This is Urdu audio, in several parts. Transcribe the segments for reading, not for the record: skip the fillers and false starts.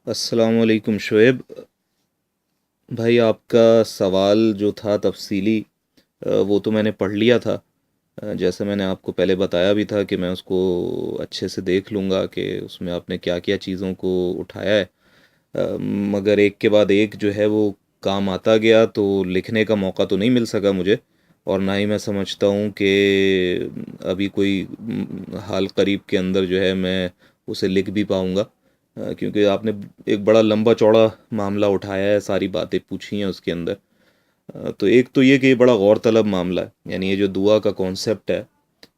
السلام علیکم شعیب بھائی، آپ کا سوال جو تھا تفصیلی، وہ تو میں نے پڑھ لیا تھا۔ جیسے میں نے آپ کو پہلے بتایا بھی تھا کہ میں اس کو اچھے سے دیکھ لوں گا کہ اس میں آپ نے کیا کیا چیزوں کو اٹھایا ہے۔ مگر ایک کے بعد ایک جو ہے وہ کام آتا گیا، تو لکھنے کا موقع تو نہیں مل سکا مجھے، اور نہ ہی میں سمجھتا ہوں کہ ابھی کوئی حال قریب کے اندر جو ہے میں اسے لکھ بھی پاؤں گا، کیونکہ آپ نے ایک بڑا لمبا چوڑا معاملہ اٹھایا ہے، ساری باتیں پوچھی ہیں اس کے اندر۔ تو ایک تو یہ کہ یہ بڑا غور طلب معاملہ ہے، یعنی یہ جو دعا کا کانسیپٹ ہے،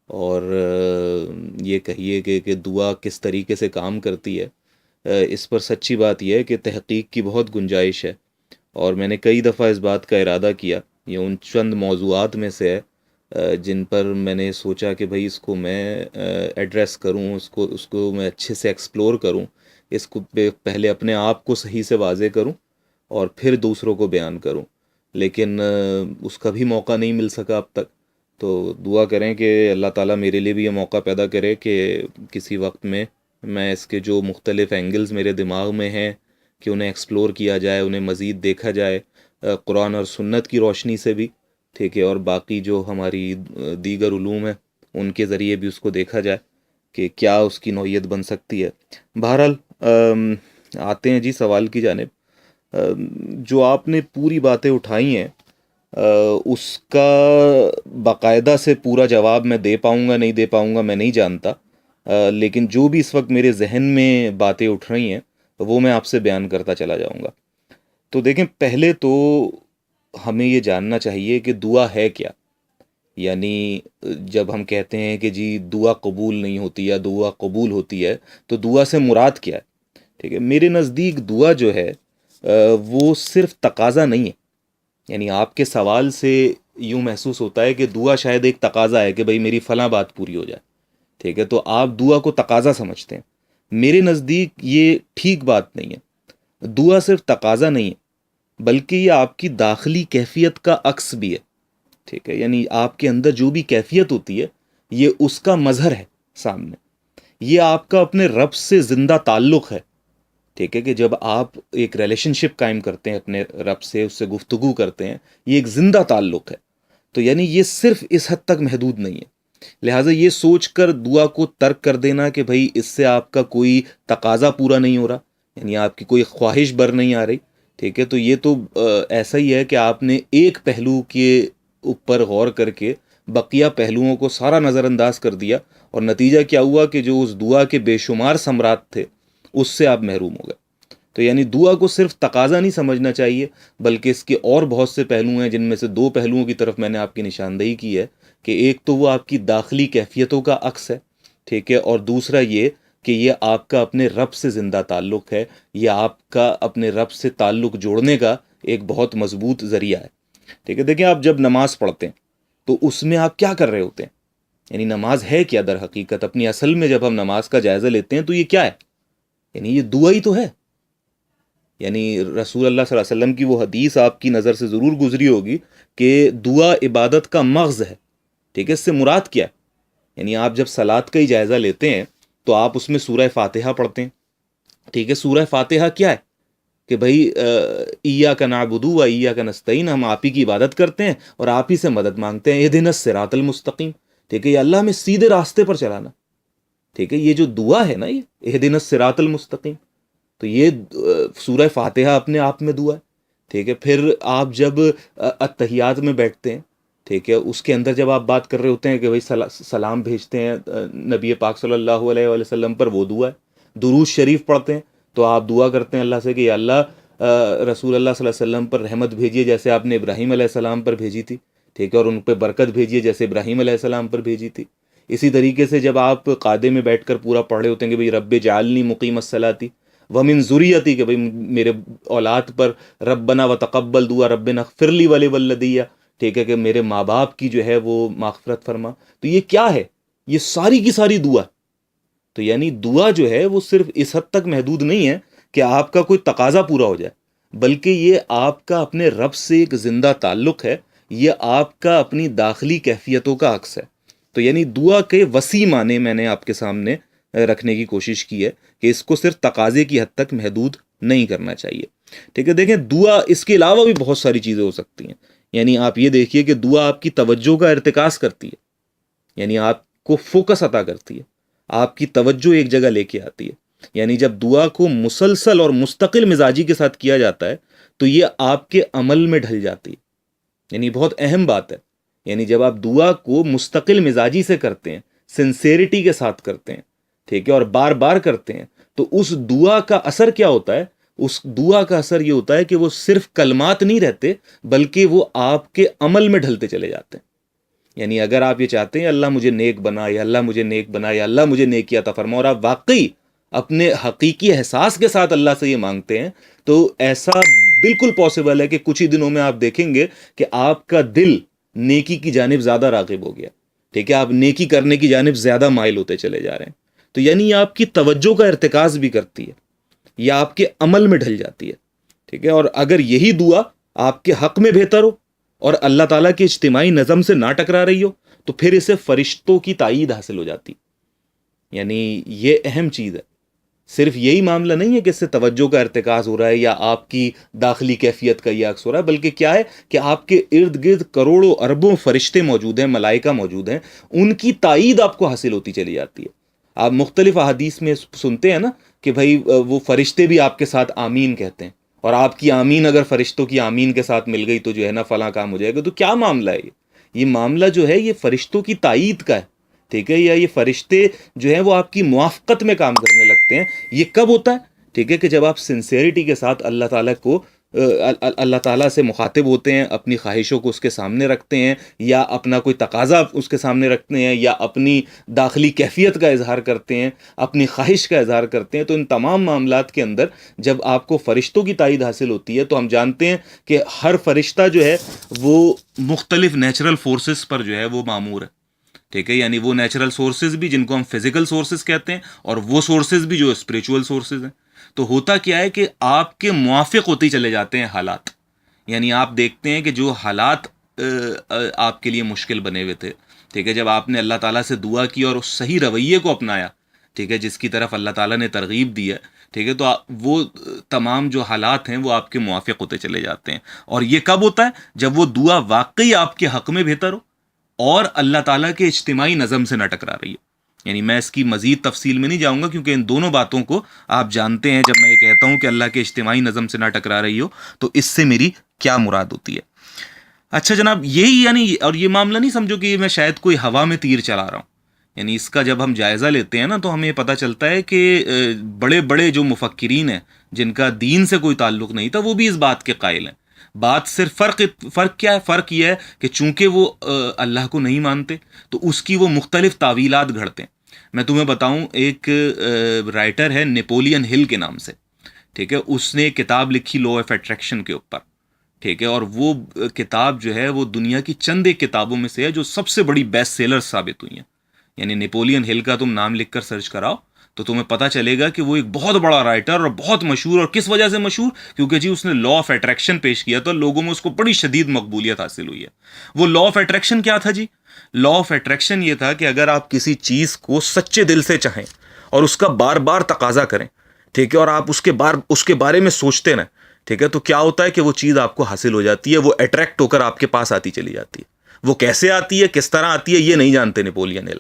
اور یہ کہیے کہ دعا کس طریقے سے کام کرتی ہے، اس پر سچی بات یہ ہے کہ تحقیق کی بہت گنجائش ہے، اور میں نے کئی دفعہ اس بات کا ارادہ کیا۔ یہ ان چند موضوعات میں سے ہے جن پر میں نے سوچا کہ بھئی اس کو میں ایڈریس کروں، اس کو میں اچھے سے ایکسپلور کروں، اس کو پہلے اپنے آپ کو صحیح سے واضح کروں، اور پھر دوسروں کو بیان کروں، لیکن اس کا بھی موقع نہیں مل سکا اب تک۔ تو دعا کریں کہ اللہ تعالیٰ میرے لیے بھی یہ موقع پیدا کرے کہ کسی وقت میں اس کے جو مختلف اینگلز میرے دماغ میں ہیں کہ انہیں ایکسپلور کیا جائے، انہیں مزید دیکھا جائے، قرآن اور سنت کی روشنی سے بھی، ٹھیک ہے، اور باقی جو ہماری دیگر علوم ہیں ان کے ذریعے بھی اس کو دیکھا جائے کہ کیا اس کی نوعیت بن سکتی ہے۔ بہرحال آتے ہیں جی سوال کی جانب۔ جو آپ نے پوری باتیں اٹھائی ہیں، اس کا باقاعدہ سے پورا جواب میں دے پاؤں گا نہیں دے پاؤں گا میں نہیں جانتا، لیکن جو بھی اس وقت میرے ذہن میں باتیں اٹھ رہی ہیں وہ میں آپ سے بیان کرتا چلا جاؤں گا۔ تو دیکھیں، پہلے تو ہمیں یہ جاننا چاہیے کہ دعا ہے کیا۔ یعنی جب ہم کہتے ہیں کہ جی دعا قبول نہیں ہوتی یا دعا قبول ہوتی ہے، تو دعا سے مراد کیا ہے؟ ٹھیک ہے، میرے نزدیک دعا جو ہے وہ صرف تقاضا نہیں ہے۔ یعنی آپ کے سوال سے یوں محسوس ہوتا ہے کہ دعا شاید ایک تقاضا ہے کہ بھئی میری فلاں بات پوری ہو جائے، ٹھیک ہے، تو آپ دعا کو تقاضا سمجھتے ہیں۔ میرے نزدیک یہ ٹھیک بات نہیں ہے۔ دعا صرف تقاضا نہیں ہے، بلکہ یہ آپ کی داخلی کیفیت کا عکس بھی ہے، ٹھیک ہے، یعنی آپ کے اندر جو بھی کیفیت ہوتی ہے یہ اس کا مظہر ہے سامنے۔ یہ آپ کا اپنے رب سے زندہ تعلق ہے، ٹھیک ہے، کہ جب آپ ایک ریلیشن شپ قائم کرتے ہیں اپنے رب سے، اس سے گفتگو کرتے ہیں، یہ ایک زندہ تعلق ہے۔ تو یعنی یہ صرف اس حد تک محدود نہیں ہے۔ لہٰذا یہ سوچ کر دعا کو ترک کر دینا کہ بھئی اس سے آپ کا کوئی تقاضا پورا نہیں ہو رہا، یعنی آپ کی کوئی خواہش بر نہیں آ رہی، ٹھیک ہے، تو یہ تو ایسا ہی ہے کہ آپ نے ایک پہلو کے اوپر غور کر کے بقیہ پہلوؤں کو سارا نظر انداز کر دیا، اور نتیجہ کیا ہوا کہ جو اس دعا کے بے شمار ثمرات تھے اس سے آپ محروم ہو گئے۔ تو یعنی دعا کو صرف تقاضا نہیں سمجھنا چاہیے، بلکہ اس کے اور بہت سے پہلو ہیں، جن میں سے دو پہلوؤں کی طرف میں نے آپ کی نشاندہی کی ہے کہ ایک تو وہ آپ کی داخلی کیفیتوں کا عکس ہے، ٹھیک ہے، اور دوسرا یہ کہ یہ آپ کا اپنے رب سے زندہ تعلق ہے، یہ آپ کا اپنے رب سے تعلق جوڑنے کا ایک بہت مضبوط ذریعہ ہے، ٹھیک ہے۔ دیکھیں، آپ جب نماز پڑھتے ہیں تو اس میں آپ کیا کر رہے ہوتے ہیں؟ یعنی نماز ہے کیا در حقیقت؟ اپنی اصل میں جب ہم نماز کا جائزہ لیتے ہیں تو یہ کیا ہے؟ یعنی یہ دعا ہی تو ہے۔ یعنی رسول اللہ صلی اللہ علیہ وسلم کی وہ حدیث آپ کی نظر سے ضرور گزری ہوگی کہ دعا عبادت کا مغز ہے، ٹھیک ہے، اس سے مراد کیا ہے؟ یعنی آپ جب صلات کا ہی جائزہ لیتے ہیں تو آپ اس میں سورہ فاتحہ پڑھتے ہیں، ٹھیک ہے۔ سورہ فاتحہ کیا ہے؟ کہ بھئی ایاک نعبد و ایاک نستعین، ہم آپ ہی کی عبادت کرتے ہیں اور آپ ہی سے مدد مانگتے ہیں، اہدنا الصراط المستقیم، ٹھیک ہے، یہ اللہ ہمیں سیدھے راستے پر چلانا، ٹھیک ہے۔ یہ جو دعا ہے نا، یہ اہدنا الصراط المستقیم، تو یہ سورہ فاتحہ اپنے آپ میں دعا ہے، ٹھیک ہے۔ پھر آپ جب اتحیات میں بیٹھتے ہیں، ٹھیک ہے، اس کے اندر جب آپ بات کر رہے ہوتے ہیں کہ بھئی سلام بھیجتے ہیں نبی پاک صلی اللہ علیہ وآلہ وسلم پر، وہ دعا ہے۔ درود شریف پڑھتے ہیں تو آپ دعا کرتے ہیں اللہ سے کہ یا اللہ رسول اللہ صلی اللہ علیہ وسلم پر رحمت بھیجیے جیسے آپ نے ابراہیم علیہ السلام پر بھیجی تھی، ٹھیک ہے، اور ان پہ برکت بھیجیے جیسے ابراہیم علیہ السلام پر بھیجی تھی۔ اسی طریقے سے جب آپ قعدے میں بیٹھ کر پورا پڑھ رہے ہوتے ہیں کہ بھئی رب جعلنی مقیم الصلاۃ ومن ذریتی، کہ بھئی میرے اولاد پر ربنا وتقبل دعا ربنا اغفر لی ولوالدی، ٹھیک ہے، کہ میرے ماں باپ کی جو ہے وہ مغفرت فرما۔ تو یہ کیا ہے؟ یہ ساری کی ساری دعا۔ تو یعنی دعا جو ہے وہ صرف اس حد تک محدود نہیں ہے کہ آپ کا کوئی تقاضا پورا ہو جائے، بلکہ یہ آپ کا اپنے رب سے ایک زندہ تعلق ہے، یہ آپ کا اپنی داخلی کیفیتوں کا عکس ہے۔ تو یعنی دعا کے وسیع معنی میں نے آپ کے سامنے رکھنے کی کوشش کی ہے کہ اس کو صرف تقاضے کی حد تک محدود نہیں کرنا چاہیے. ٹھیک ہے. دیکھیں دعا اس کے علاوہ بھی بہت ساری چیزیں ہو سکتی ہیں. یعنی آپ یہ دیکھیے کہ دعا آپ کی توجہ کا ارتکاز کرتی ہے، یعنی آپ کو فوکس عطا کرتی ہے، آپ کی توجہ ایک جگہ لے کے آتی ہے. یعنی جب دعا کو مسلسل اور مستقل مزاجی کے ساتھ کیا جاتا ہے تو یہ آپ کے عمل میں ڈھل جاتی ہے. یعنی بہت اہم بات ہے. یعنی جب آپ دعا کو مستقل مزاجی سے کرتے ہیں، سنسیریٹی کے ساتھ کرتے ہیں، ٹھیک ہے، اور بار بار کرتے ہیں، تو اس دعا کا اثر کیا ہوتا ہے؟ اس دعا کا اثر یہ ہوتا ہے کہ وہ صرف کلمات نہیں رہتے بلکہ وہ آپ کے عمل میں ڈھلتے چلے جاتے ہیں. یعنی اگر آپ یہ چاہتے ہیں اللہ مجھے نیک بنا، یا اللہ مجھے نیک بنا، یا اللہ مجھے نیکی عطا فرما، اور آپ واقعی اپنے حقیقی احساس کے ساتھ اللہ سے یہ مانگتے ہیں، تو ایسا بالکل پاسبل ہے کہ کچھ ہی دنوں میں آپ دیکھیں گے کہ آپ کا دل نیکی کی جانب زیادہ راغب ہو گیا. ٹھیک ہے، آپ نیکی کرنے کی جانب زیادہ مائل ہوتے چلے جا رہے ہیں. تو یعنی یہ آپ کی توجہ کا ارتکاز بھی کرتی ہے، یا آپ کے عمل میں ڈھل جاتی ہے. ٹھیک ہے. اور اگر یہی دعا آپ کے حق میں بہتر ہو اور اللہ تعالیٰ کے اجتماعی نظم سے نہ ٹکرا رہی ہو تو پھر اسے فرشتوں کی تائید حاصل ہو جاتی. یعنی یہ اہم چیز ہے. صرف یہی معاملہ نہیں ہے کہ اس سے توجہ کا ارتکاز ہو رہا ہے یا آپ کی داخلی کیفیت کا یہ عکس ہو رہا ہے، بلکہ کیا ہے کہ آپ کے ارد گرد کروڑوں اربوں فرشتے موجود ہیں، ملائکہ موجود ہیں، ان کی تائید آپ کو حاصل ہوتی چلی جاتی ہے. آپ مختلف احادیث میں سنتے ہیں نا کہ بھائی وہ فرشتے بھی آپ کے ساتھ آمین کہتے ہیں، اور آپ کی آمین اگر فرشتوں کی آمین کے ساتھ مل گئی تو جو ہے نا فلاں کام ہو جائے گا. تو کیا معاملہ ہے یہ معاملہ جو ہے یہ فرشتوں کی تائید کا ہے. ٹھیک ہے. یا یہ فرشتے جو ہیں وہ آپ کی موافقت میں کام کرنے لگتے ہیں. یہ کب ہوتا ہے؟ ٹھیک ہے، کہ جب آپ سنسیریٹی کے ساتھ اللہ تعالیٰ کو اللہ تعالیٰ سے مخاطب ہوتے ہیں، اپنی خواہشوں کو اس کے سامنے رکھتے ہیں، یا اپنا کوئی تقاضا اس کے سامنے رکھتے ہیں، یا اپنی داخلی کیفیت کا اظہار کرتے ہیں، اپنی خواہش کا اظہار کرتے ہیں. تو ان تمام معاملات کے اندر جب آپ کو فرشتوں کی تائید حاصل ہوتی ہے تو ہم جانتے ہیں کہ ہر فرشتہ جو ہے وہ مختلف نیچرل فورسز پر جو ہے وہ مامور ہے. ٹھیک ہے. یعنی وہ نیچرل سورسز بھی جن کو ہم فزیکل سورسز کہتے ہیں، اور وہ سورسز بھی جو اسپریچول سورسز ہیں. تو ہوتا کیا ہے کہ آپ کے موافق ہوتے ہی چلے جاتے ہیں حالات. یعنی آپ دیکھتے ہیں کہ جو حالات آپ کے لیے مشکل بنے ہوئے تھے، ٹھیک ہے، جب آپ نے اللہ تعالیٰ سے دعا کی اور اس صحیح رویے کو اپنایا، ٹھیک ہے، جس کی طرف اللہ تعالیٰ نے ترغیب دی ہے، ٹھیک ہے، تو وہ تمام جو حالات ہیں وہ آپ کے موافق ہوتے چلے جاتے ہیں. اور یہ کب ہوتا ہے؟ جب وہ دعا واقعی آپ کے حق میں بہتر ہو اور اللہ تعالیٰ کے اجتماعی نظم سے نہ ٹکرا رہی ہے. یعنی میں اس کی مزید تفصیل میں نہیں جاؤں گا کیونکہ ان دونوں باتوں کو آپ جانتے ہیں. جب میں یہ کہتا ہوں کہ اللہ کے اجتماعی نظم سے نہ ٹکرا رہی ہو تو اس سے میری کیا مراد ہوتی ہے. اچھا جناب، یہی یعنی اور یہ معاملہ نہیں سمجھو کہ میں شاید کوئی ہوا میں تیر چلا رہا ہوں. یعنی اس کا جب ہم جائزہ لیتے ہیں نا تو ہمیں پتہ چلتا ہے کہ بڑے بڑے جو مفکرین ہیں جن کا دین سے کوئی تعلق نہیں تھا وہ بھی اس بات کے قائل ہیں. بات صرف فرق کیا ہے؟ فرق یہ ہے کہ چونکہ وہ اللہ کو نہیں مانتے تو اس کی وہ مختلف تعویلات گھڑتے ہیں. میں تمہیں بتاؤں، ایک رائٹر ہے نیپولین ہل کے نام سے، ٹھیک ہے، اس نے ایک کتاب لکھی لا آف اٹریکشن کے اوپر، ٹھیک ہے، اور وہ کتاب جو ہے وہ دنیا کی چند ایک کتابوں میں سے ہے جو سب سے بڑی بیسٹ سیلر ثابت ہوئی ہیں. یعنی نیپولین ہل کا تم نام لکھ کر سرچ کراؤ تو تمہیں پتہ چلے گا کہ وہ ایک بہت بڑا رائٹر اور بہت مشہور. اور کس وجہ سے مشہور؟ کیونکہ جی اس نے لا آف اٹریکشن پیش کیا تو لوگوں میں اس کو بڑی شدید مقبولیت حاصل ہوئی ہے. وہ لا آف اٹریکشن کیا تھا جی؟ لا آف اٹریکشن یہ تھا کہ اگر آپ کسی چیز کو سچے دل سے چاہیں اور اس کا بار بار تقاضا کریں، ٹھیک ہے، اور آپ اس کے بارے میں سوچتے رہیں، ٹھیک ہے، تو کیا ہوتا ہے کہ وہ چیز آپ کو حاصل ہو جاتی ہے، وہ اٹریکٹ ہو کر آپ کے پاس آتی چلی جاتی ہے. وہ کیسے آتی ہے، کس طرح آتی ہے، یہ نہیں جانتے نیپولین ہل،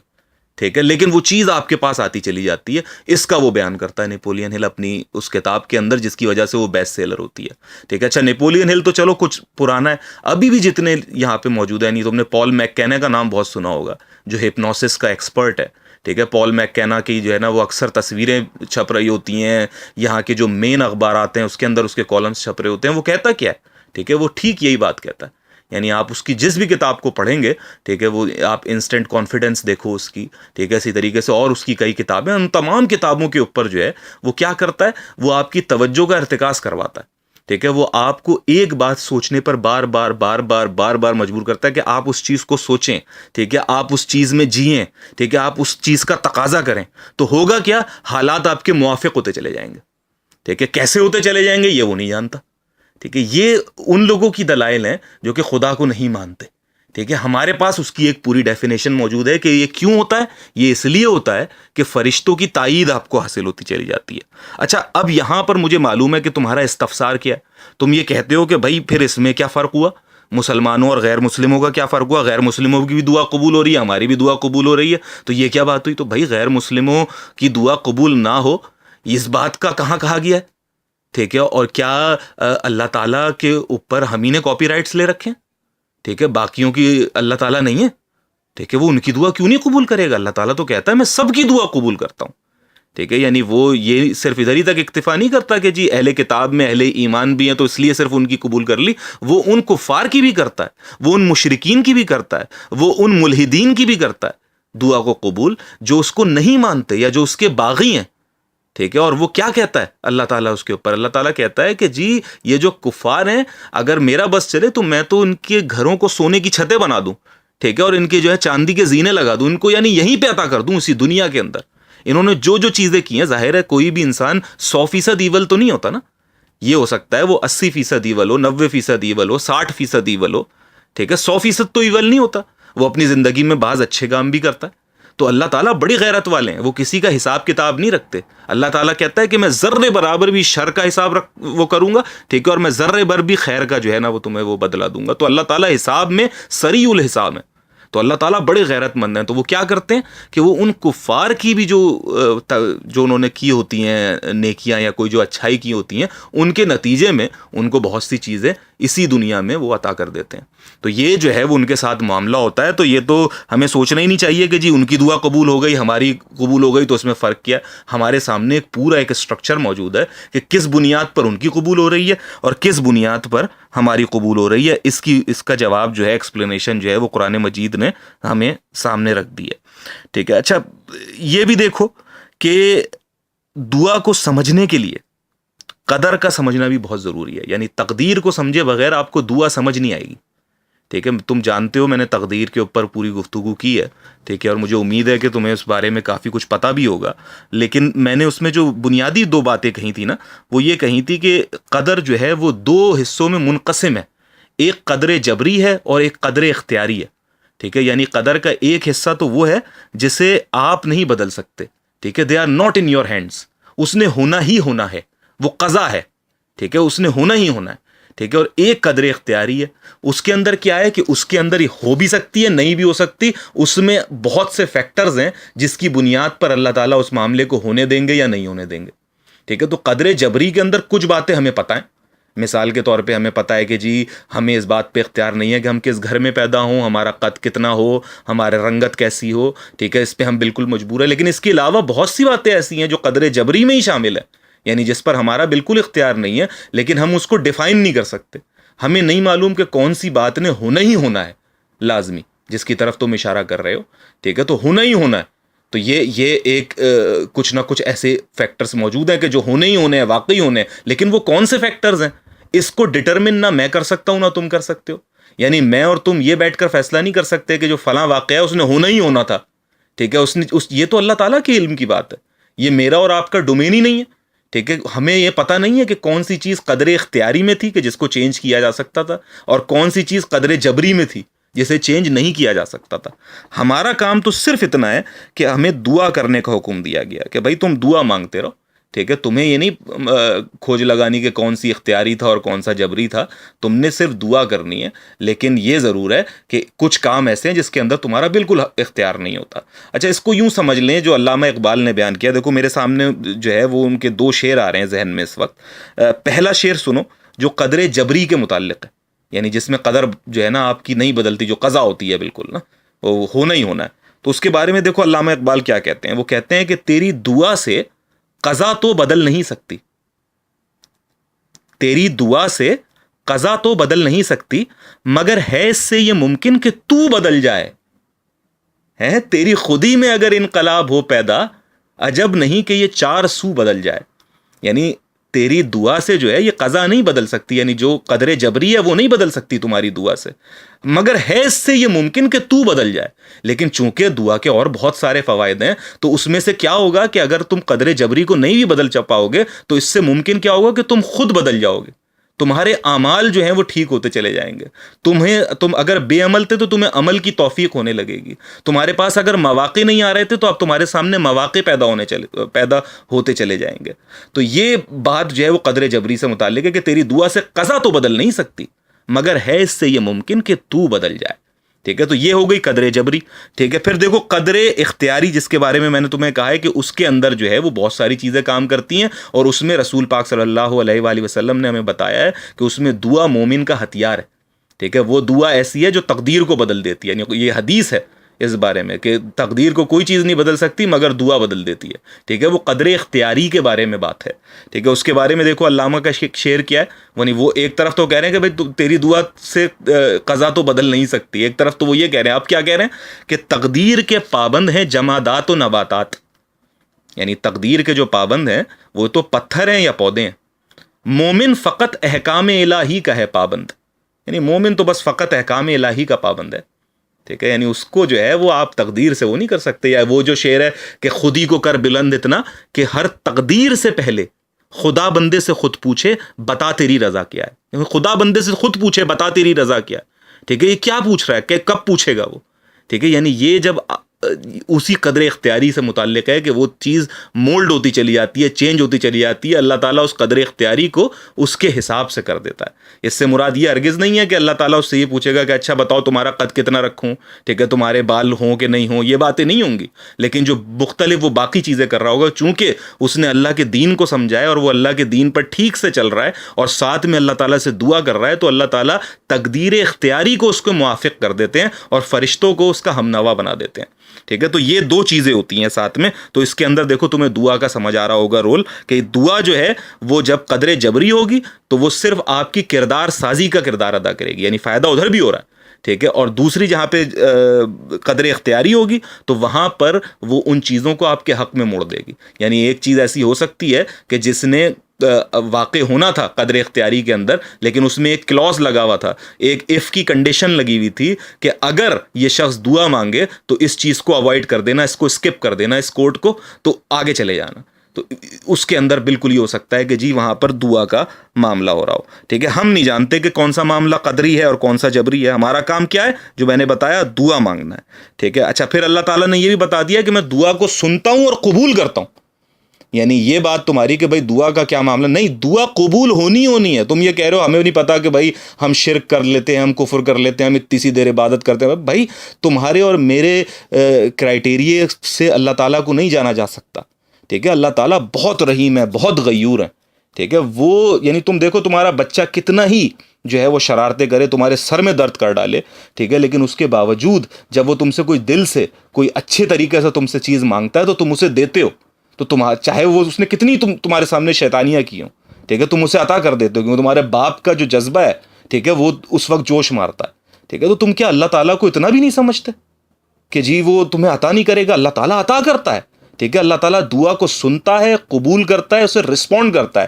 ٹھیک ہے، لیکن وہ چیز آپ کے پاس آتی چلی جاتی ہے. اس کا وہ بیان کرتا ہے نیپولین ہل اپنی اس کتاب کے اندر، جس کی وجہ سے وہ بیسٹ سیلر ہوتی ہے. ٹھیک ہے. اچھا، نیپولین ہل تو چلو کچھ پرانا ہے، ابھی بھی جتنے یہاں پہ موجود ہیں، نہیں تم نے پال میک کینا کا نام بہت سنا ہوگا جو ہپنوسس کا ایکسپرٹ ہے. ٹھیک ہے. پال میک کینا کی جو ہے نا وہ اکثر تصویریں چھپ رہی ہوتی ہیں، یہاں کے جو مین اخبارات ہیں اس کے اندر اس کے کالمز چھپ رہے ہوتے ہیں. وہ کہتا کیا ہے؟ ٹھیک ہے، وہ ٹھیک یہی بات کہتا ہے. یعنی آپ اس کی جس بھی کتاب کو پڑھیں گے، ٹھیک ہے، وہ آپ انسٹنٹ کانفیڈنس دیکھو اس کی، ٹھیک ہے، اسی طریقے سے اور اس کی کئی کتابیں، ان تمام کتابوں کے اوپر جو ہے وہ کیا کرتا ہے، وہ آپ کی توجہ کا ارتکاز کرواتا ہے. ٹھیک ہے، وہ آپ کو ایک بات سوچنے پر بار بار مجبور کرتا ہے کہ آپ اس چیز کو سوچیں، ٹھیک ہے، آپ اس چیز میں جئیں، ٹھیک ہے، آپ اس چیز کا تقاضا کریں. تو ہوگا کیا؟ حالات آپ کے موافق ہوتے چلے جائیں گے. ٹھیک ہے، کیسے ہوتے چلے جائیں گے یہ وہ نہیں جانتا. ٹھیک ہے، یہ ان لوگوں کی دلائل ہیں جو کہ خدا کو نہیں مانتے. ٹھیک ہے، ہمارے پاس اس کی ایک پوری ڈیفینیشن موجود ہے کہ یہ کیوں ہوتا ہے. یہ اس لیے ہوتا ہے کہ فرشتوں کی تائید آپ کو حاصل ہوتی چلی جاتی ہے. اچھا، اب یہاں پر مجھے معلوم ہے کہ تمہارا استفسار کیا ہے. تم یہ کہتے ہو کہ بھائی پھر اس میں کیا فرق ہوا، مسلمانوں اور غیر مسلموں کا کیا فرق ہوا، غیر مسلموں کی بھی دعا قبول ہو رہی ہے، ہماری بھی دعا قبول ہو رہی ہے، تو یہ کیا بات ہوئی؟ تو بھائی غیر مسلموں کی دعا قبول نہ ہو، اس بات کا کہاں کہا گیا ہے؟ ٹھیک ہے، اور کیا اللہ تعالیٰ کے اوپر ہم ہی نے کاپی رائٹس لے رکھے ہیں؟ ٹھیک ہے، باقیوں کی اللہ تعالیٰ نہیں ہے. ٹھیک ہے، وہ ان کی دعا کیوں نہیں قبول کرے گا؟ اللہ تعالیٰ تو کہتا ہے میں سب کی دعا قبول کرتا ہوں. ٹھیک ہے، یعنی وہ یہ صرف ادھر ہی تک اکتفا نہیں کرتا کہ جی اہل کتاب میں اہل ایمان بھی ہیں تو اس لیے صرف ان کی قبول کر لی. وہ ان کفار کی بھی کرتا ہے، وہ ان مشرکین کی بھی کرتا ہے، وہ ان ملحدین کی بھی کرتا ہے دعا کو قبول، جو اس کو نہیں مانتے یا جو اس کے باغی ہیں. ٹھیک ہے، اور وہ کیا کہتا ہے اللہ تعالیٰ اس کے اوپر؟ اللہ تعالیٰ کہتا ہے کہ جی یہ جو کفار ہیں، اگر میرا بس چلے تو میں تو ان کے گھروں کو سونے کی چھتیں بنا دوں. ٹھیک ہے، اور ان کے جو ہے چاندی کے زینے لگا دوں، ان کو یعنی یہیں پہ عطا کر دوں اسی دنیا کے اندر. انہوں نے جو جو چیزیں کی ہیں، ظاہر ہے کوئی بھی انسان 100% ایول تو نہیں ہوتا نا. یہ ہو سکتا ہے وہ 80% ایول ہو، 90% ایول ہو، 60% ایول ہو. ٹھیک ہے، 100% تو ایول نہیں ہوتا. وہ اپنی زندگی میں بعض اچھے کام بھی کرتا ہے. تو اللہ تعالیٰ بڑی غیرت والے ہیں، وہ کسی کا حساب کتاب نہیں رکھتے. اللہ تعالیٰ کہتا ہے کہ میں ذرے برابر بھی شر کا حساب وہ کروں گا. ٹھیک ہے، اور میں ذرے بر بھی خیر کا جو ہے نا وہ تمہیں وہ بدلا دوں گا. تو اللہ تعالیٰ حساب میں سریع الحساب ہے. تو اللہ تعالیٰ بڑے غیرت مند ہیں. تو وہ کیا کرتے ہیں کہ وہ ان کفار کی بھی جو انہوں نے کی ہوتی ہیں نیکیاں یا کوئی جو اچھائی کی ہوتی ہیں، ان کے نتیجے میں ان کو بہت سی چیزیں اسی دنیا میں وہ عطا کر دیتے ہیں. تو یہ جو ہے وہ ان کے ساتھ معاملہ ہوتا ہے. تو یہ تو ہمیں سوچنا ہی نہیں چاہیے کہ جی ان کی دعا قبول ہو گئی ہماری قبول ہو گئی تو اس میں فرق کیا. ہمارے سامنے ایک پورا ایک اسٹرکچر موجود ہے کہ کس بنیاد پر ان کی قبول ہو رہی ہے اور کس بنیاد پر ہماری قبول ہو رہی ہے. اس کا جواب جو ہے، ایکسپلینیشن جو ہے وہ قرآن مجید نے ہمیں سامنے رکھ دی ہے. ٹھیک ہے، اچھا یہ بھی دیکھو کہ دعا کو سمجھنے کے لیے قدر کا سمجھنا بھی بہت ضروری ہے. یعنی تقدیر کو سمجھے بغیر آپ کو دعا سمجھ نہیں آئے گی. ٹھیک ہے، تم جانتے ہو میں نے تقدیر کے اوپر پوری گفتگو کی ہے. ٹھیک ہے، اور مجھے امید ہے کہ تمہیں اس بارے میں کافی کچھ پتہ بھی ہوگا. لیکن میں نے اس میں جو بنیادی 2 باتیں کہی تھی نا، وہ یہ کہی تھی کہ قدر جو ہے وہ 2 حصوں میں منقسم ہے. ایک قدر جبری ہے اور ایک قدر اختیاری ہے. ٹھیک ہے، یعنی قدر کا ایک حصہ تو وہ ہے جسے آپ نہیں بدل سکتے. ٹھیک ہے، they are not in your hands. اس نے ہونا ہی ہونا ہے، وہ قضا ہے. ٹھیک ہے، اس نے ہونا ہی ہونا ہے. ٹھیک ہے، اور ایک قدر اختیاری ہے. اس کے اندر کیا ہے کہ اس کے اندر یہ ہو بھی سکتی ہے، نہیں بھی ہو سکتی. اس میں بہت سے فیکٹرز ہیں جس کی بنیاد پر اللہ تعالیٰ اس معاملے کو ہونے دیں گے یا نہیں ہونے دیں گے. ٹھیک ہے، تو قدر جبری کے اندر کچھ باتیں ہمیں پتہ ہیں. مثال کے طور پہ ہمیں پتہ ہے کہ جی ہمیں اس بات پہ اختیار نہیں ہے کہ ہم کس گھر میں پیدا ہوں، ہمارا قد کتنا ہو، ہمارے رنگت کیسی ہو. ٹھیک ہے، اس پہ ہم بالکل مجبور ہیں. لیکن اس کے علاوہ بہت سی باتیں ایسی ہیں جو قدر جبری میں ہی شامل ہیں، یعنی جس پر ہمارا بالکل اختیار نہیں ہے، لیکن ہم اس کو ڈیفائن نہیں کر سکتے. ہمیں نہیں معلوم کہ کون سی بات نے ہونا ہی ہونا ہے لازمی، جس کی طرف تم اشارہ کر رہے ہو. ٹھیک ہے، تو ہونا ہی ہونا ہے. تو یہ ایک کچھ نہ کچھ ایسے فیکٹرز موجود ہیں کہ جو ہونے ہی ہونے ہیں، واقعی ہونے ہیں. لیکن وہ کون سے فیکٹرز ہیں اس کو ڈٹرمن نہ میں کر سکتا ہوں نہ تم کر سکتے ہو. یعنی میں اور تم یہ بیٹھ کر فیصلہ نہیں کر سکتے کہ جو فلاں واقعہ ہے اس نے ہونا ہی ہونا تھا. ٹھیک ہے، یہ تو اللہ تعالیٰ کے علم کی بات ہے، یہ میرا اور آپ کا ڈومین ہی نہیں ہے. ٹھیک ہے، ہمیں یہ پتہ نہیں ہے کہ کون سی چیز قدر اختیاری میں تھی کہ جس کو چینج کیا جا سکتا تھا، اور کون سی چیز قدر جبری میں تھی جسے چینج نہیں کیا جا سکتا تھا. ہمارا کام تو صرف اتنا ہے کہ ہمیں دعا کرنے کا حکم دیا گیا کہ بھائی تم دعا مانگتے رہو. ٹھیک ہے، تمہیں یہ نہیں کھوج لگانی کہ کون سی اختیاری تھا اور کون سا جبری تھا. تم نے صرف دعا کرنی ہے. لیکن یہ ضرور ہے کہ کچھ کام ایسے ہیں جس کے اندر تمہارا بالکل اختیار نہیں ہوتا. اچھا، اس کو یوں سمجھ لیں جو علامہ اقبال نے بیان کیا. دیکھو میرے سامنے جو ہے وہ ان کے 2 شعر آ رہے ہیں ذہن میں اس وقت. پہلا شعر سنو جو قدر جبری کے متعلق ہے، یعنی جس میں قدر جو ہے نا آپ کی نہیں بدلتی، جو قضا ہوتی ہے بالکل نا، وہ ہونا ہی ہونا ہے. تو اس کے بارے میں دیکھو علامہ اقبال کیا کہتے ہیں. وہ کہتے ہیں کہ تیری دعا سے قضا تو بدل نہیں سکتی، تیری دعا سے قضا تو بدل نہیں سکتی، مگر ہے اس سے یہ ممکن کہ تو بدل جائے. ہے تیری خودی میں اگر انقلاب ہو پیدا، عجب نہیں کہ یہ 4 سو بدل جائے. یعنی تیری دعا سے جو ہے یہ قضا نہیں بدل سکتی، یعنی جو قدر جبری ہے وہ نہیں بدل سکتی تمہاری دعا سے، مگر ہے اس سے یہ ممکن کہ تو بدل جائے. لیکن چونکہ دعا کے اور بہت سارے فوائد ہیں، تو اس میں سے کیا ہوگا کہ اگر تم قدر جبری کو نہیں بھی بدل پاؤ گے تو اس سے ممکن کیا ہوگا کہ تم خود بدل جاؤ گے. تمہارے اعمال جو ہیں وہ ٹھیک ہوتے چلے جائیں گے. تم اگر بے عمل تھے تو تمہیں عمل کی توفیق ہونے لگے گی. تمہارے پاس اگر مواقع نہیں آ رہے تھے تو اب تمہارے سامنے مواقع پیدا ہوتے چلے جائیں گے. تو یہ بات جو ہے وہ قدر جبری سے متعلق ہے کہ تیری دعا سے قضا تو بدل نہیں سکتی، مگر ہے اس سے یہ ممکن کہ تو بدل جائے. ٹھیک ہے، تو یہ ہو گئی قدر جبری. ٹھیک ہے، پھر دیکھو قدر اختیاری، جس کے بارے میں نے تمہیں کہا ہے کہ اس کے اندر جو ہے وہ بہت ساری چیزیں کام کرتی ہیں، اور اس میں رسول پاک صلی اللہ علیہ وآلہ وسلم نے ہمیں بتایا ہے کہ اس میں دعا مومن کا ہتھیار ہے. ٹھیک ہے، وہ دعا ایسی ہے جو تقدیر کو بدل دیتی ہے. یعنی یہ حدیث ہے اس بارے میں کہ تقدیر کو کوئی چیز نہیں بدل سکتی مگر دعا بدل دیتی ہے. ٹھیک ہے، وہ قدر اختیاری کے بارے میں بات ہے. ٹھیک ہے، اس کے بارے میں دیکھو علامہ کا شعر کیا ہے. یعنی وہ ایک طرف تو کہہ رہے ہیں کہ بھائی تیری دعا سے قضا تو بدل نہیں سکتی، ایک طرف تو وہ یہ کہہ رہے ہیں، آپ کیا کہہ رہے ہیں کہ تقدیر کے پابند ہیں جمادات و نباتات. یعنی تقدیر کے جو پابند ہیں وہ تو پتھر ہیں یا پودے ہیں. مومن فقط احکام الہی کا ہے پابند. یعنی مومن تو بس فقط احکام الہی کا پابند ہے. ٹھیک ہے، یعنی اس کو جو ہے وہ آپ تقدیر سے وہ نہیں کر سکتے. یا وہ جو شعر ہے کہ خودی کو کر بلند اتنا کہ ہر تقدیر سے پہلے خدا بندے سے خود پوچھے بتا تیری رضا کیا ہے. یعنی خدا بندے سے خود پوچھے بتا تیری رضا کیا ہے. ٹھیک ہے، یہ کیا پوچھ رہا ہے کہ کب پوچھے گا وہ. ٹھیک ہے، یعنی یہ جب اسی قدر اختیاری سے متعلق ہے کہ وہ چیز مولڈ ہوتی چلی جاتی ہے، چینج ہوتی چلی جاتی ہے. اللہ تعالیٰ اس قدر اختیاری کو اس کے حساب سے کر دیتا ہے. اس سے مراد یہ ہرگز نہیں ہے کہ اللہ تعالیٰ اس سے یہ پوچھے گا کہ اچھا بتاؤ تمہارا قد کتنا رکھوں، ٹھیک ہے، تمہارے بال ہوں کہ نہیں ہوں. یہ باتیں نہیں ہوں گی، لیکن جو مختلف وہ باقی چیزیں کر رہا ہوگا چونکہ اس نے اللہ کے دین کو سمجھا ہے اور وہ اللہ کے دین پر ٹھیک سے چل رہا ہے اور ساتھ میں اللہ تعالیٰ سے دعا کر رہا ہے، تو اللہ تعالیٰ تقدیر اختیاری کو اس کو موافق کر دیتے ہیں اور فرشتوں کو اس کا ہم نوا بنا دیتے ہیں. ٹھیک ہے، تو یہ دو چیزیں ہوتی ہیں ساتھ میں. تو اس کے اندر دیکھو تمہیں دعا کا سمجھ آ رہا ہوگا رول، کہ دعا جو ہے وہ جب قدر جبری ہوگی تو وہ صرف آپ کی کردار سازی کا کردار ادا کرے گی. یعنی فائدہ ادھر بھی ہو رہا ہے. ٹھیک ہے، اور دوسری جہاں پہ قدر اختیاری ہوگی تو وہاں پر وہ ان چیزوں کو آپ کے حق میں موڑ دے گی. یعنی ایک چیز ایسی ہو سکتی ہے کہ جس نے واقع ہونا تھا قدر اختیاری کے اندر، لیکن اس میں ایک کلوز لگا ہوا تھا، ایک اف کی کنڈیشن لگی ہوئی تھی کہ اگر یہ شخص دعا مانگے تو اس چیز کو اوائڈ کر دینا، اس کو اسکپ کر دینا، اس کوڈ کو، تو آگے چلے جانا. تو اس کے اندر بالکل یہ ہو سکتا ہے کہ جی وہاں پر دعا کا معاملہ ہو رہا ہو. ٹھیک ہے، ہم نہیں جانتے کہ کون سا معاملہ قدری ہے اور کون سا جبری ہے. ہمارا کام کیا ہے؟ جو میں نے بتایا، دعا مانگنا ہے. ٹھیک ہے، اچھا پھر اللہ تعالیٰ نے یہ بھی بتا دیا کہ میں دعا کو سنتا ہوں اور قبول کرتا ہوں. یعنی یہ بات تمہاری کہ بھائی دعا کا کیا معاملہ، نہیں، دعا قبول ہونی ہے. تم یہ کہہ رہے ہو ہمیں نہیں پتا کہ بھائی ہم شرک کر لیتے ہیں، ہم کفر کر لیتے ہیں، ہم اتنی سی دیر عبادت کرتے ہیں. بھائی تمہارے اور میرے کرائٹیریے سے اللہ تعالیٰ کو نہیں جانا جا سکتا. ٹھیک ہے، اللہ تعالیٰ بہت رحیم ہے، بہت غیور ہے. ٹھیک ہے، وہ یعنی تم دیکھو تمہارا بچہ کتنا ہی جو ہے وہ شرارتیں کرے، تمہارے سر میں درد کر ڈالے، ٹھیک ہے، لیکن اس کے باوجود جب وہ تم سے کوئی دل سے کوئی اچھے طریقے سے تم سے چیز مانگتا ہے تو تم اسے دیتے ہو. تو چاہے وہ اس نے کتنی تمہارے سامنے شیطانیاں کی ہوں، ٹھیک ہے، تم اسے عطا کر دیتے ہو کیونکہ تمہارے باپ کا جو جذبہ ہے، ٹھیک ہے، وہ اس وقت جوش مارتا ہے. ٹھیک ہے، تو تم کیا اللہ تعالیٰ کو اتنا بھی نہیں سمجھتے کہ جی وہ تمہیں عطا نہیں کرے گا؟ اللہ تعالیٰ عطا کرتا ہے. ٹھیک ہے، اللہ تعالیٰ دعا کو سنتا ہے، قبول کرتا ہے، اسے رسپونڈ کرتا ہے.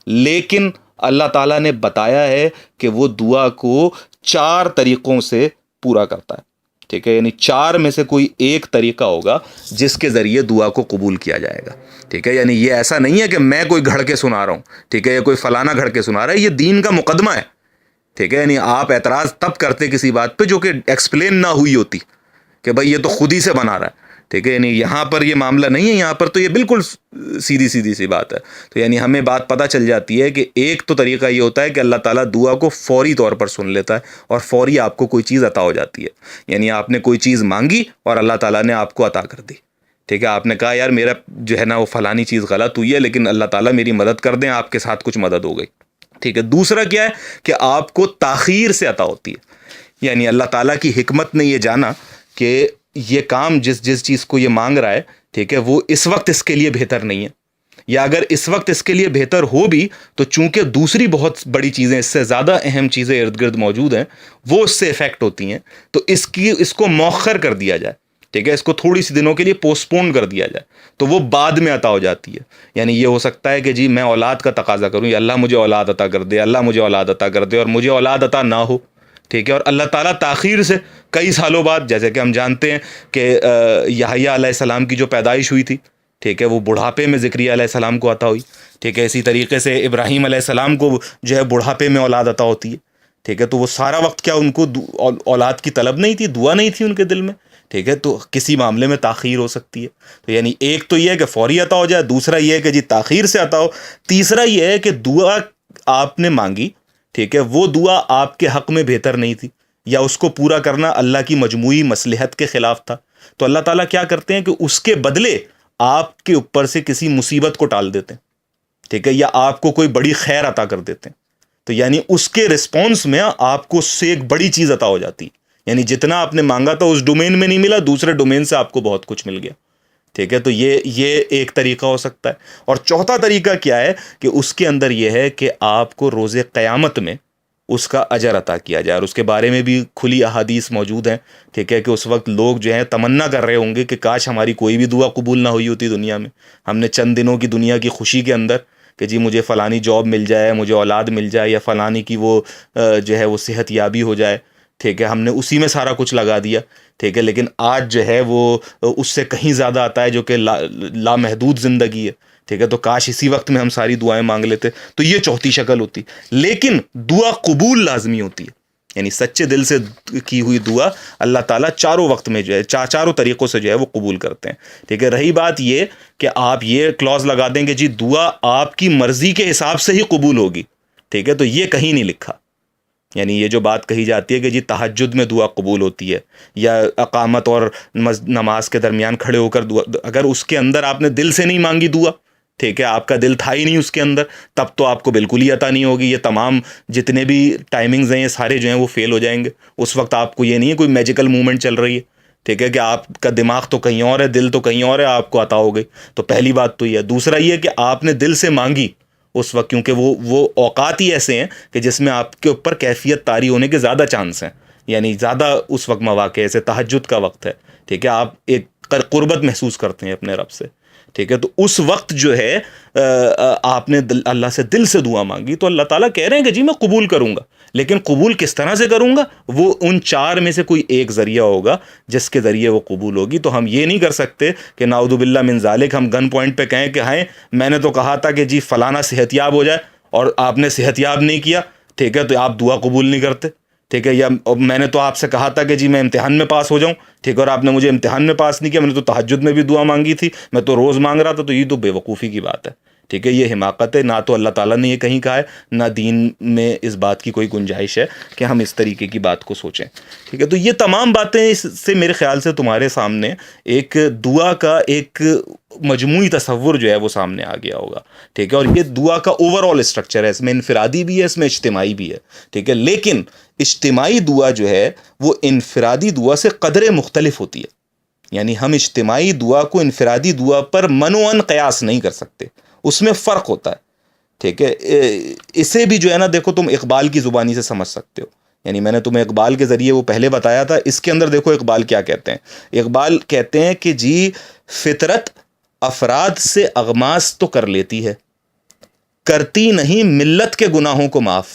لیکن اللہ تعالیٰ نے بتایا ہے کہ وہ دعا کو 4 طریقوں سے پورا کرتا ہے. ٹھیک ہے، یعنی 4 میں سے کوئی ایک طریقہ ہوگا جس کے ذریعے دعا کو قبول کیا جائے گا. ٹھیک ہے، یعنی یہ ایسا نہیں ہے کہ میں کوئی گھڑ کے سنا رہا ہوں، ٹھیک ہے، یا کوئی فلانا گھڑ کے سنا رہا ہے. یہ دین کا مقدمہ ہے. ٹھیک ہے، یعنی آپ اعتراض تب کرتے کسی بات پہ جو کہ ایکسپلین نہ ہوئی ہوتی، کہ بھائی یہ تو خود ہی سے بنا رہا ہے. ٹھیک ہے، یعنی یہاں پر یہ معاملہ نہیں ہے، یہاں پر تو یہ بالکل سیدھی سی بات ہے. تو یعنی ہمیں بات پتہ چل جاتی ہے کہ ایک تو طریقہ یہ ہوتا ہے کہ اللہ تعالیٰ دعا کو فوری طور پر سن لیتا ہے اور فوری آپ کو کوئی چیز عطا ہو جاتی ہے. یعنی آپ نے کوئی چیز مانگی اور اللہ تعالیٰ نے آپ کو عطا کر دی. ٹھیک ہے، آپ نے کہا یار میرا جو ہے نا وہ فلانی چیز غلط ہوئی ہے لیکن اللہ تعالیٰ میری مدد کر دیں، آپ کے ساتھ کچھ مدد ہو گئی. ٹھیک ہے، دوسرا کیا ہے کہ آپ کو تاخیر سے عطا ہوتی ہے. یعنی اللہ تعالیٰ کی حکمت نے یہ جانا کہ یہ کام جس چیز کو یہ مانگ رہا ہے، ٹھیک ہے، وہ اس وقت اس کے لیے بہتر نہیں ہے، یا اگر اس وقت اس کے لیے بہتر ہو بھی تو چونکہ دوسری بہت بڑی چیزیں، اس سے زیادہ اہم چیزیں ارد گرد موجود ہیں، وہ اس سے افیکٹ ہوتی ہیں، تو اس کو مؤخر کر دیا جائے. ٹھیک ہے، اس کو تھوڑی سی دنوں کے لیے پوسٹ پون کر دیا جائے تو وہ بعد میں عطا ہو جاتی ہے. یعنی یہ ہو سکتا ہے کہ جی میں اولاد کا تقاضا کروں، یا اللہ مجھے اولاد عطا کر دے، اللہ مجھے اولاد عطا کر دے، اور مجھے اولاد عطا نہ ہو. ٹھیک ہے، اور اللہ تعالیٰ تاخیر سے کئی سالوں بعد، جیسے کہ ہم جانتے ہیں کہ یحییٰ علیہ السلام کی جو پیدائش ہوئی تھی، ٹھیک ہے، وہ بڑھاپے میں زکریا علیہ السلام کو عطا ہوئی. ٹھیک ہے. اسی طریقے سے ابراہیم علیہ السلام کو جو ہے بڑھاپے میں اولاد عطا ہوتی ہے. ٹھیک ہے, تو وہ سارا وقت کیا ان کو اولاد کی طلب نہیں تھی, دعا نہیں تھی ان کے دل میں. ٹھیک ہے, تو کسی معاملے میں تاخیر ہو سکتی ہے. تو یعنی ایک تو یہ ہے کہ فوری عطا ہو جائے, دوسرا یہ ہے کہ جی تاخیر سے عطا ہو, تیسرا یہ ہے کہ دعا آپ نے مانگی, ٹھیک ہے, وہ دعا آپ کے حق میں بہتر نہیں تھی, یا اس کو پورا کرنا اللہ کی مجموعی مصلحت کے خلاف تھا, تو اللہ تعالیٰ کیا کرتے ہیں کہ اس کے بدلے آپ کے اوپر سے کسی مصیبت کو ٹال دیتے ہیں. ٹھیک ہے, یا آپ کو کوئی بڑی خیر عطا کر دیتے ہیں. تو یعنی اس کے رسپانس میں آپ کو اس سے ایک بڑی چیز عطا ہو جاتی ہے. یعنی جتنا آپ نے مانگا تھا اس ڈومین میں نہیں ملا, دوسرے ڈومین سے آپ کو بہت کچھ مل گیا. ٹھیک ہے, تو یہ ایک طریقہ ہو سکتا ہے. اور چوتھا طریقہ کیا ہے کہ اس کے اندر یہ ہے کہ آپ کو روز قیامت میں اس کا اجر عطا کیا جائے, اور اس کے بارے میں بھی کھلی احادیث موجود ہیں. ٹھیک ہے, کہ اس وقت لوگ جو ہیں تمنا کر رہے ہوں گے کہ کاش ہماری کوئی بھی دعا قبول نہ ہوئی ہوتی دنیا میں. ہم نے چند دنوں کی دنیا کی خوشی کے اندر کہ جی مجھے فلانی جاب مل جائے, مجھے اولاد مل جائے, یا فلانی کی وہ جو ہے وہ صحت یابی ہو جائے. ٹھیک ہے, ہم نے اسی میں سارا کچھ لگا دیا. ٹھیک ہے, لیکن آج جو ہے وہ اس سے کہیں زیادہ آتا ہے جو کہ لامحدود زندگی ہے. ٹھیک ہے, تو کاش اسی وقت میں ہم ساری دعائیں مانگ لیتے. تو یہ چوتھی شکل ہوتی. لیکن دعا قبول لازمی ہوتی ہے, یعنی سچے دل سے کی ہوئی دعا اللہ تعالیٰ چاروں وقت میں جو ہے چاروں طریقوں سے جو ہے وہ قبول کرتے ہیں. ٹھیک ہے, رہی بات یہ کہ آپ یہ کلوز لگا دیں گے جی دعا آپ کی مرضی کے حساب سے ہی قبول ہوگی. ٹھیک ہے, تو یہ کہیں نہیں لکھا. یعنی یہ جو بات کہی جاتی ہے کہ جی تہجد میں دعا قبول ہوتی ہے, یا اقامت اور نماز کے درمیان کھڑے ہو کر دعا, اگر اس کے اندر آپ نے دل سے نہیں مانگی دعا, ٹھیک ہے, آپ کا دل تھا ہی نہیں اس کے اندر, تب تو آپ کو بالکل ہی عطا نہیں ہوگی. یہ تمام جتنے بھی ٹائمنگز ہیں یہ سارے جو ہیں وہ فیل ہو جائیں گے. اس وقت آپ کو یہ نہیں ہے کوئی میجیکل موومنٹ چل رہی ہے. ٹھیک ہے, کہ آپ کا دماغ تو کہیں اور ہے, دل تو کہیں اور ہے, آپ کو عطا ہو گئی. تو پہلی بات تو یہ ہے. دوسرا یہ کہ آپ نے دل سے مانگی اس وقت, کیونکہ وہ اوقات ہی ایسے ہیں کہ جس میں آپ کے اوپر کیفیت طاری ہونے کے زیادہ چانس ہیں. یعنی زیادہ اس وقت مواقع ایسے تہجد کا وقت ہے. ٹھیک ہے, آپ ایک قربت محسوس کرتے ہیں اپنے رب سے. ٹھیک ہے, تو اس وقت جو ہے آپ نے اللہ سے دل سے دعا مانگی, تو اللہ تعالیٰ کہہ رہے ہیں کہ جی میں قبول کروں گا. لیکن قبول کس طرح سے کروں گا, وہ ان چار میں سے کوئی ایک ذریعہ ہوگا جس کے ذریعے وہ قبول ہوگی. تو ہم یہ نہیں کر سکتے کہ نعوذ باللہ من ذالک ہم گن پوائنٹ پہ کہیں کہ ہائیں میں نے تو کہا تھا کہ جی فلانا صحت یاب ہو جائے اور آپ نے صحت یاب نہیں کیا. ٹھیک ہے, تو آپ دعا قبول نہیں کرتے. ٹھیک ہے, یا میں نے تو آپ سے کہا تھا کہ جی میں امتحان میں پاس ہو جاؤں. ٹھیک ہے, اور آپ نے مجھے امتحان میں پاس نہیں کیا. میں نے تو تہجد میں بھی دعا مانگی تھی, میں تو روز مانگ رہا تھا. تو یہ تو بے وقوفی کی بات ہے. ٹھیک ہے, یہ حماقت ہے. نہ تو اللہ تعالیٰ نے یہ کہیں کہا ہے, نہ دین میں اس بات کی کوئی گنجائش ہے کہ ہم اس طریقے کی بات کو سوچیں. ٹھیک ہے, تو یہ تمام باتیں اس سے میرے خیال سے تمہارے سامنے ایک دعا کا ایک مجموعی تصور جو ہے وہ سامنے آ گیا ہوگا. ٹھیک ہے, اور یہ دعا کا اوور آل اسٹرکچر ہے. اس میں انفرادی بھی ہے, اس میں اجتماعی بھی ہے. ٹھیک ہے, لیکن اجتماعی دعا جو ہے وہ انفرادی دعا سے قدرے مختلف ہوتی ہے. یعنی ہم اجتماعی دعا کو انفرادی دعا پر منوعاً قیاس نہیں کر سکتے, اس میں فرق ہوتا ہے. ٹھیک ہے, اسے بھی جو ہے نا دیکھو تم اقبال کی زبانی سے سمجھ سکتے ہو. یعنی میں نے تمہیں اقبال کے ذریعے وہ پہلے بتایا تھا. اس کے اندر دیکھو اقبال کیا کہتے ہیں. اقبال کہتے ہیں کہ جی فطرت افراد سے اغماس تو کر لیتی ہے, کرتی نہیں ملت کے گناہوں کو معاف.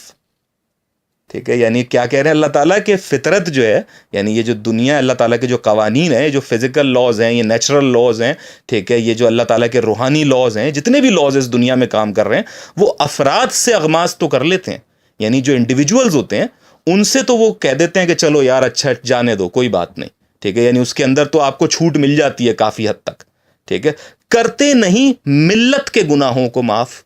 ٹھیک ہے, یعنی کیا کہہ رہے ہیں اللہ تعالیٰ کہ فطرت جو ہے, یعنی یہ جو دنیا اللہ تعالیٰ کے جو قوانین ہیں, جو فزیکل لاز ہیں, یہ نیچرل لاز ہیں. ٹھیک ہے, یہ جو اللہ تعالیٰ کے روحانی لاز ہیں, جتنے بھی لاز اس دنیا میں کام کر رہے ہیں, وہ افراد سے اغماس تو کر لیتے ہیں. یعنی جو انڈیویجولز ہوتے ہیں ان سے تو وہ کہہ دیتے ہیں کہ چلو یار اچھا جانے دو, کوئی بات نہیں. ٹھیک ہے, یعنی اس کے اندر تو آپ کو چھوٹ مل جاتی ہے کافی حد تک. ٹھیک ہے, کرتے نہیں ملت کے گناہوں کو معاف.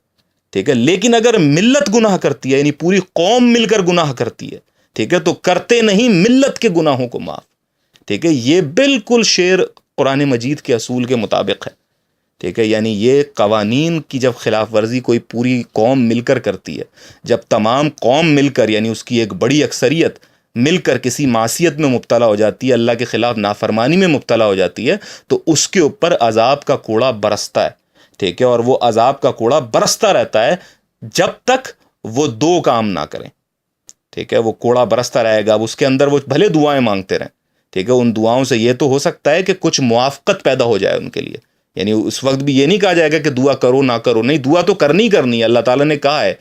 ٹھیک ہے, لیکن اگر ملت گناہ کرتی ہے, یعنی پوری قوم مل کر گناہ کرتی ہے, ٹھیک ہے, تو کرتے نہیں ملت کے گناہوں کو معاف. ٹھیک ہے, یہ بالکل شعر قرآن مجید کے اصول کے مطابق ہے. ٹھیک ہے, یعنی یہ قوانین کی جب خلاف ورزی کوئی پوری قوم مل کر کرتی ہے, جب تمام قوم مل کر, یعنی اس کی ایک بڑی اکثریت مل کر کسی معصیت میں مبتلا ہو جاتی ہے, اللہ کے خلاف نافرمانی میں مبتلا ہو جاتی ہے, تو اس کے اوپر عذاب کا کوڑا برستا ہے. ٹھیک ہے, اور وہ عذاب کا کوڑا برستا رہتا ہے جب تک وہ دو کام نہ کریں. ٹھیک ہے, وہ کوڑا برستا رہے گا. اس کے اندر وہ بھلے دعائیں مانگتے رہیں. ٹھیک ہے, ان دعاؤں سے یہ تو ہو سکتا ہے کہ کچھ موافقت پیدا ہو جائے ان کے لیے, یعنی اس وقت بھی یہ نہیں کہا جائے گا کہ دعا کرو نہ کرو، نہیں، دعا تو کرنی کرنی ہے. اللہ تعالیٰ نے کہا ہے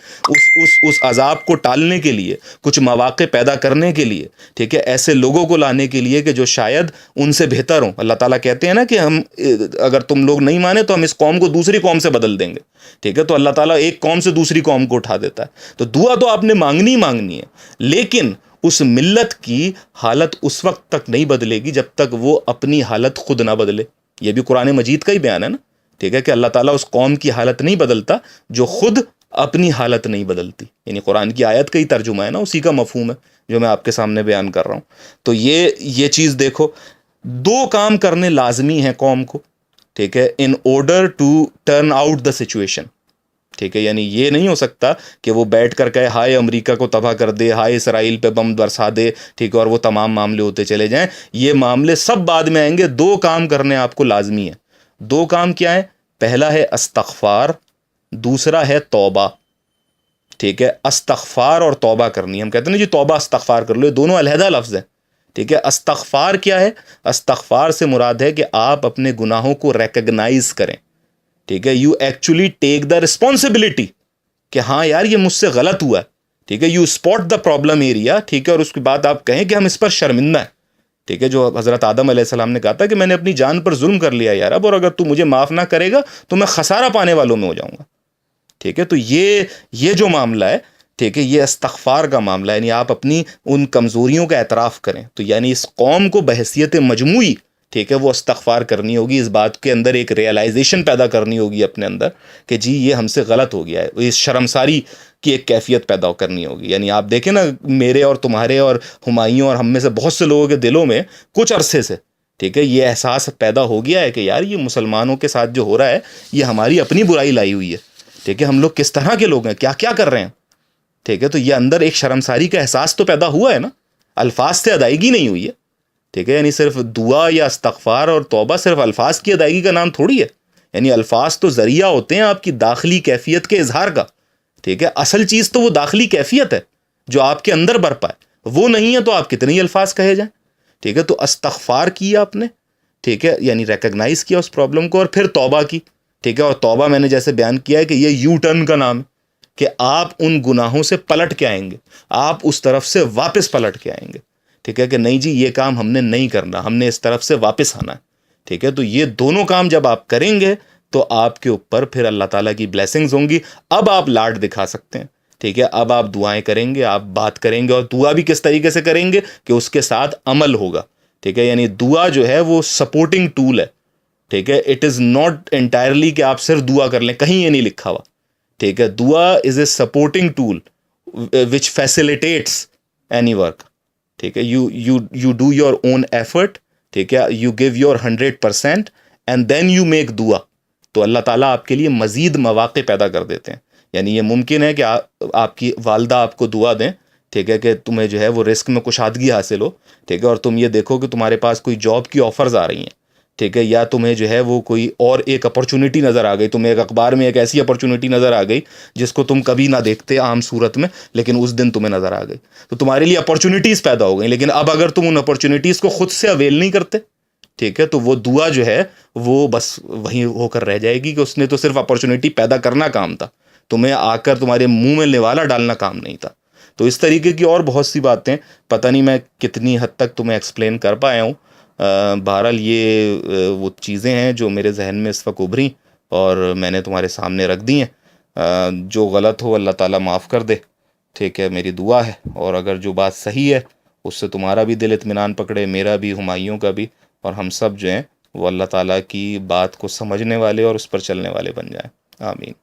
اس عذاب کو ٹالنے کے لیے، کچھ مواقع پیدا کرنے کے لیے، ٹھیک ہے، ایسے لوگوں کو لانے کے لیے کہ جو شاید ان سے بہتر ہوں. اللہ تعالیٰ کہتے ہیں نا کہ ہم اگر تم لوگ نہیں مانے تو ہم اس قوم کو دوسری قوم سے بدل دیں گے، ٹھیک ہے. تو اللہ تعالیٰ ایک قوم سے دوسری قوم کو اٹھا دیتا ہے. تو دعا تو آپ نے مانگنی مانگنی ہے، لیکن اس ملت کی حالت اس وقت تک نہیں بدلے گی جب تک وہ اپنی حالت خود نہ بدلے. یہ بھی قرآن مجید کا ہی بیان ہے نا، ٹھیک ہے، کہ اللہ تعالیٰ اس قوم کی حالت نہیں بدلتا جو خود اپنی حالت نہیں بدلتی. یعنی قرآن کی آیت کا ہی ترجمہ ہے نا، اسی کا مفہوم ہے جو میں آپ کے سامنے بیان کر رہا ہوں. تو یہ چیز دیکھو، دو کام کرنے لازمی ہیں قوم کو، ٹھیک ہے، in order to turn out the situation. ٹھیک ہے، یعنی یہ نہیں ہو سکتا کہ وہ بیٹھ کر کہے ہائے امریکہ کو تباہ کر دے، ہائے اسرائیل پہ بم برسا دے، ٹھیک ہے، اور وہ تمام معاملے ہوتے چلے جائیں. یہ معاملے سب بعد میں آئیں گے. دو کام کرنے آپ کو لازمی ہیں. دو کام کیا ہیں؟ پہلا ہے استغفار، دوسرا ہے توبہ. ٹھیک ہے، استغفار اور توبہ کرنی. ہم کہتے ہیں نا جی توبہ استغفار کر لو، یہ دونوں علیحدہ لفظ ہیں. ٹھیک ہے، استغفار کیا ہے؟ استغفار سے مراد ہے کہ آپ اپنے گناہوں کو ریکگنائز کریں. ٹھیک ہے، you actually take the responsibility کہ ہاں یار یہ مجھ سے غلط ہوا ہے. ٹھیک ہے، you spot the problem area. ٹھیک ہے، اور اس کے بعد آپ کہیں کہ ہم اس پر شرمندہ ہیں. ٹھیک ہے، جو حضرت آدم علیہ السلام نے کہا تھا کہ میں نے اپنی جان پر ظلم کر لیا یار اب، اور اگر تو مجھے معاف نہ کرے گا تو میں خسارہ پانے والوں میں ہو جاؤں گا. ٹھیک ہے، تو یہ جو معاملہ ہے، ٹھیک ہے، یہ استغفار کا معاملہ ہے. یعنی آپ اپنی ان کمزوریوں کا اعتراف کریں. تو یعنی اس قوم کو بحیثیت مجموعی، ٹھیک ہے، وہ استغفار کرنی ہوگی. اس بات کے اندر ایک ریئلائزیشن پیدا کرنی ہوگی اپنے اندر کہ جی یہ ہم سے غلط ہو گیا ہے. اس شرمساری کی ایک کیفیت پیدا کرنی ہوگی. یعنی آپ دیکھیں نا، میرے اور تمہارے اور ہمایوں اور ہم میں سے بہت سے لوگوں کے دلوں میں کچھ عرصے سے، ٹھیک ہے، یہ احساس پیدا ہو گیا ہے کہ یار یہ مسلمانوں کے ساتھ جو ہو رہا ہے یہ ہماری اپنی برائی لائی ہوئی ہے. ٹھیک ہے، ہم لوگ کس طرح کے لوگ ہیں، کیا کیا کر رہے ہیں. ٹھیک ہے، تو یہ اندر ایک شرمساری کا احساس تو پیدا ہوا ہے نا، الفاظ سے ادائیگی نہیں ہوئی ہے. ٹھیک ہے، یعنی صرف دعا یا استغفار اور توبہ صرف الفاظ کی ادائیگی کا نام تھوڑی ہے. یعنی الفاظ تو ذریعہ ہوتے ہیں آپ کی داخلی کیفیت کے اظہار کا. ٹھیک ہے، اصل چیز تو وہ داخلی کیفیت ہے جو آپ کے اندر برپا ہے. وہ نہیں ہے تو آپ کتنے ہی الفاظ کہے جائیں. ٹھیک ہے، تو استغفار کیا آپ نے، ٹھیک ہے، یعنی ریکگنائز کیا اس پرابلم کو، اور پھر توبہ کی. ٹھیک ہے، اور توبہ میں نے جیسے بیان کیا ہے کہ یہ یو ٹرن کا نام ہے کہ آپ ان گناہوں سے پلٹ کے آئیں گے، آپ اس طرف سے واپس پلٹ کے آئیں گے. ٹھیک ہے، کہ نہیں جی یہ کام ہم نے نہیں کرنا، ہم نے اس طرف سے واپس آنا ہے. ٹھیک ہے، تو یہ دونوں کام جب آپ کریں گے تو آپ کے اوپر پھر اللہ تعالیٰ کی بلیسنگز ہوں گی. اب آپ لاڈ دکھا سکتے ہیں. ٹھیک ہے، اب آپ دعائیں کریں گے، آپ بات کریں گے، اور دعا بھی کس طریقے سے کریں گے کہ اس کے ساتھ عمل ہوگا. ٹھیک ہے، یعنی دعا جو ہے وہ سپورٹنگ ٹول ہے. ٹھیک ہے، اٹ از ناٹ انٹائرلی کہ آپ صرف دعا کر لیں، کہیں یہ نہیں لکھا ہوا. ٹھیک ہے، دعا is a supporting tool which facilitates any work. ٹھیک ہے، you do your own effort. ٹھیک ہے، you give your 100% and then you make دعا. تو اللہ تعالیٰ آپ کے لیے مزید مواقع پیدا کر دیتے ہیں. یعنی یہ ممکن ہے کہ آپ کی والدہ آپ کو دعا دیں، ٹھیک ہے، کہ تمہیں جو ہے وہ رزق میں کشادگی حاصل ہو. ٹھیک ہے، اور تم یہ دیکھو کہ تمہارے پاس کوئی جاب کی آفرز آ رہی ہیں. ٹھیک ہے، یا تمہیں جو ہے وہ کوئی اور ایک اپرچونٹی نظر آ گئی، تمہیں ایک اخبار میں ایک ایسی اپرچونٹی نظر آ گئی جس کو تم کبھی نہ دیکھتے عام صورت میں، لیکن اس دن تمہیں نظر آ گئی. تو تمہارے لیے اپرچونٹیز پیدا ہو گئی. لیکن اب اگر تم ان اپرچونٹیز کو خود سے اویل نہیں کرتے، ٹھیک ہے، تو وہ دعا جو ہے وہ بس وہیں ہو کر رہ جائے گی کہ اس نے تو صرف اپرچونٹی پیدا کرنا کام تھا، تمہیں آ کر تمہارے منہ میں نوالا ڈالنا کام نہیں تھا. تو اس طریقے کی اور بہت سی باتیں، پتہ نہیں میں کتنی حد تک تمہیں ایکسپلین کر پایا ہوں. بہرحال یہ وہ چیزیں ہیں جو میرے ذہن میں اس وقت ابھریں اور میں نے تمہارے سامنے رکھ دی ہیں. جو غلط ہو اللہ تعالیٰ معاف کر دے. ٹھیک ہے، میری دعا ہے. اور اگر جو بات صحیح ہے اس سے تمہارا بھی دل اطمینان پکڑے، میرا بھی، ہمایوں کا بھی، اور ہم سب جو ہیں وہ اللہ تعالیٰ کی بات کو سمجھنے والے اور اس پر چلنے والے بن جائیں. آمین.